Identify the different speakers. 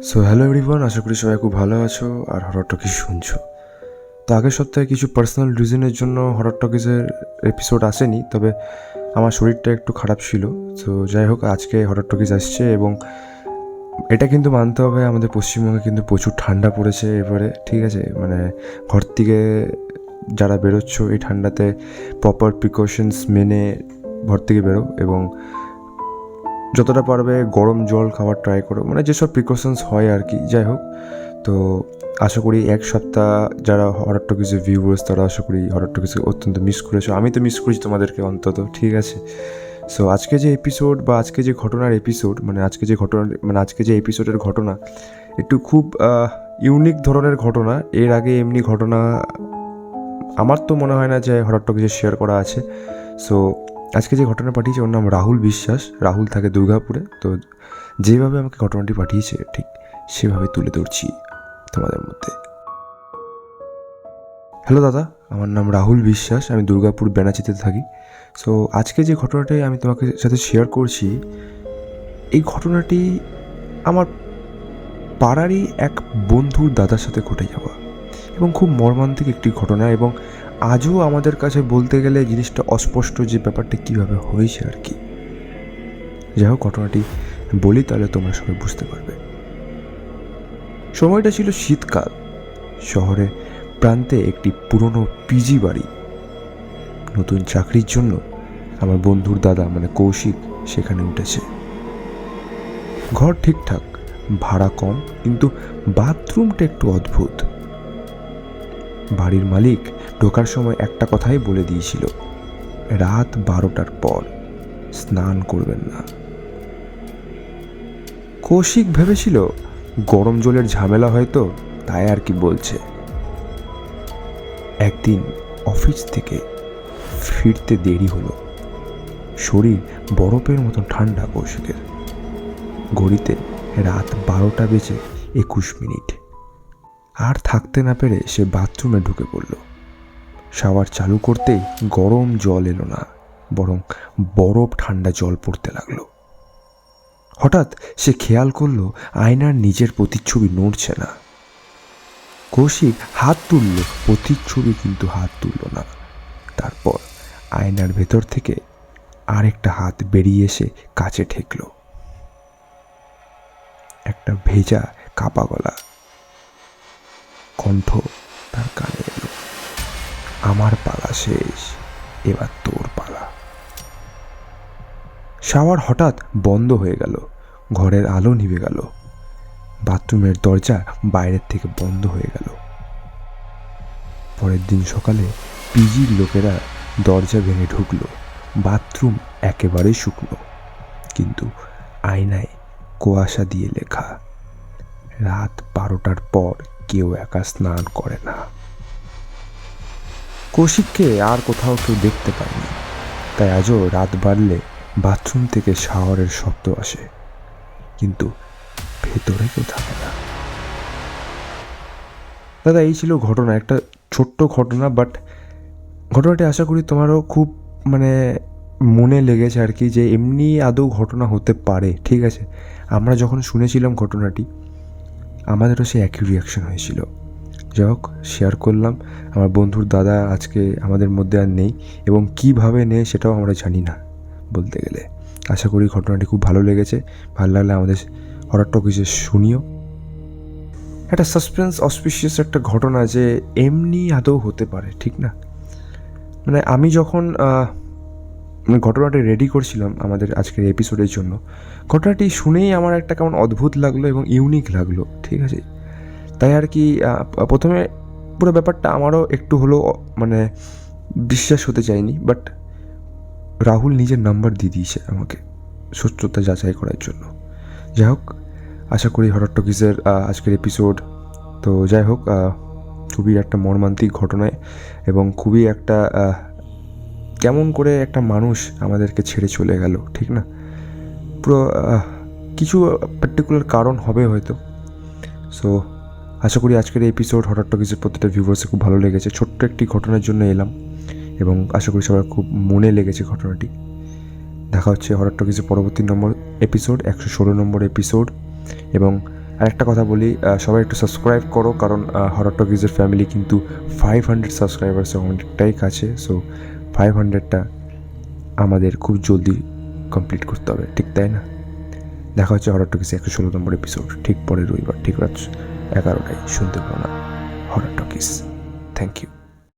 Speaker 1: So hello everyone, আশা করি সবাই খুব ভালো আছো আর হরর টকিজ শুনছো। তো আগের সপ্তাহে কিছু পার্সোনাল রিজনের জন্য হরর টকিজের এপিসোড আসেনি, তবে আমার শরীরটা একটু খারাপ ছিল। তো যাই হোক, আজকে হরর টকিজ আসছে এবং এটা কিন্তু মানতে হবে, আমাদের পশ্চিমবঙ্গে কিন্তু প্রচুর ঠান্ডা পড়েছে এবারে, ঠিক আছে? মানে ঘর থেকে যারা বেরোচ্ছ এই ঠান্ডাতে প্রপার প্রিকশনস মেনে ঘর থেকে বেরো এবং যতটা পারবে গরম জল খাওয়ার ট্রাই করো, মানে যেসব প্রিকশনস হয় আর কি। যাই হোক, তো আশা করি এক সপ্তাহ যারা হরর টকিজের ভিউয়ার্স তারা আশা করি হরর টকিজকে অত্যন্ত মিস করেছো। আমি তো মিস করেছি তোমাদেরকে অন্তত, ঠিক আছে? সো আজকে যে এপিসোড বা আজকে যে ঘটনার এপিসোড, মানে আজকে যে এপিসোডের ঘটনা একটু খুব ইউনিক ধরনের ঘটনা। এর আগে এমনি ঘটনা আমার তো মনে হয় না যে হরর টকিজে শেয়ার করা আছে। সো আজকে যে ঘটনা পাঠিয়েছে ওর নাম রাহুল বিশ্বাস। রাহুল থাকে দুর্গাপুরে। তো যেভাবে আমাকে ঘটনাটি পাঠিয়েছে ঠিক সেভাবে তুলে ধরছি তোমাদের মধ্যে। হ্যালো দাদা, আমার নাম রাহুল বিশ্বাস, আমি দুর্গাপুর বেনাচিতে থাকি। সো আজকে যে ঘটনাটি আমি তোমাকে সাথে শেয়ার করছি, এই ঘটনাটি আমার পাড়ারই এক বন্ধুর দাদার সাথে ঘটে যাওয়া এবং খুব মর্মান্তিক একটি ঘটনা। এবং আজও আমাদের কাছে বলতে গেলে জিনিসটা অস্পষ্ট যে ব্যাপারটা কীভাবে হয়েছে আর কি। যাই হোক, ঘটনাটি বলি তাহলে তোমরা সবাই বুঝতে পারবে। সময়টা ছিল শীতকাল। শহরে প্রান্তে একটি পুরনো পিজি বাড়ি। নতুন চাকরির জন্য আমার বন্ধুর দাদা মানে কৌশিক সেখানে উঠেছে। ঘর ঠিকঠাক, ভাড়া কম, কিন্তু বাথরুমটা একটু অদ্ভুত। বাড়ির মালিক ঢোকার সময় একটা কথাই বলে দিয়েছিল, রাত 12টার পর স্নান করবেন না। কৌশিক ভেবেছিল গরম জলের ঝামেলা হয়তো, তাই আর কি বলছে। একদিন অফিস থেকে ফিরতে দেরি হলো। শরীর বরফের মতন ঠান্ডা কৌশিকের। ঘড়িতে রাত 12:21। আর থাকতে না পেরে সে বাথরুমে ঢুকে পড়ল। শাওয়ার চালু করতেই গরম জল এলো না, বরং বরফ ঠান্ডা জল পড়তে লাগলো। হঠাৎ সে খেয়াল করলো আয়নার নিজের প্রতিচ্ছবি নড়ছে না। কৌশিক হাত তুলল, প্রতিচ্ছবি কিন্তু হাত তুলল না। তারপর আয়নার ভেতর থেকে আরেকটা হাত বেরিয়ে এসে কাছে ঠেকল। একটা ভেজা কাপা গলা কণ্ঠ তার কানে এলো, আমার পালা শেষ, এবার তোর পালা। শাওয়ার হঠাৎ বন্ধ হয়ে গেল। ঘরের আলো নিভে গেল। বাথরুমের দরজা বাইরের থেকে বন্ধ হয়ে গেল। পরের দিন সকালে পিজির লোকেরা দরজা ভেঙে ঢুকলো। বাথরুম একেবারে শুকনো, কিন্তু আয়নায় কুয়াশা দিয়ে লেখা, রাত 12টার পর কেউ একা স্নান করে না। কৌশিককে আর কোথাও কেউ দেখতে পায়নি, তাই আজও রাত বাড়লে বাথরুম থেকে শাওয়ারের শব্দ আসে, কিন্তু ভেতরে কেউ থাকে না। দাদা, এই ছিল ঘটনা, একটা ছোট্ট ঘটনা, বাট ঘটনাটি আশা করি তোমারও খুব মানে মনে লেগেছে আর কি, যে এমনি আদৌ ঘটনা হতে পারে, ঠিক আছে? আমরা যখন শুনেছিলাম ঘটনাটি আমাদেরও সে একই রিয়াকশন হয়েছিল। যাই হোক, শেয়ার করলাম। আমার বন্ধুর দাদা আজকে আমাদের মধ্যে আর নেই এবং কীভাবে নেই সেটাও আমরা জানি না বলতে গেলে। আশা করি ঘটনাটি খুব ভালো লেগেছে। ভালো লাগলে আমাদের হরর টকিজে শুনিও। একটা সাসপেন্স অসপিশিয়াস একটা ঘটনা যে এমনি আদৌ হতে পারে, ঠিক না? মানে আমি যখন ঘটনাটি রেডি করছিলাম আমাদের আজকের এপিসোডের জন্য, ঘটনাটি শুনেই আমার একটা কেমন অদ্ভুত লাগলো এবং ইউনিক লাগলো, ঠিক আছে? তাই আর কি প্রথমে পুরো ব্যাপারটা আমারও একটু হলেও মানে বিশ্বাস হতে চায়নি, বাট রাহুল নিজের নাম্বার দিয়ে দিয়েছে আমাকে সত্যতা যাচাই করার জন্য। যাই হোক, আশা করি হরর টকিজের আজকের এপিসোড, তো যাই হোক, খুবই একটা মর্মান্তিক ঘটনায় এবং খুবই একটা কেমন করে একটা মানুষ আমাদেরকে ছেড়ে চলে গেল, ঠিক না? পুরো কিছু পার্টিকুলার কারণ হবে হয়তো। সো আশা করি আজকের এই এপিসোড হরর টকিজের প্রত্যেকটা ভিউয়ার্সে খুব ভালো লেগেছে। ছোট্ট একটি ঘটনার জন্য এলাম এবং আশা করি সবার খুব মনে লেগেছে ঘটনাটি। দেখা হচ্ছে হরর টকিজের পরবর্তী এপিসোড 116 নম্বর এপিসোড। এবং আর একটা কথা বলি, সবাই একটু সাবস্ক্রাইব করো, কারণ হরর টকিজের ফ্যামিলি কিন্তু 500 সাবস্ক্রাইবার্সে অনেকটাই কাছে। সো 500টা আমাদের খুব জলদি কমপ্লিট করতে হবে, ঠিক তাই না? দেখা হচ্ছে হরর টকিজে 116 নম্বর এপিসোড ঠিক পরে রবিবার ঠিক রাত 11টায়। শুনতে পাবো না হরর টকিজ। Thank you.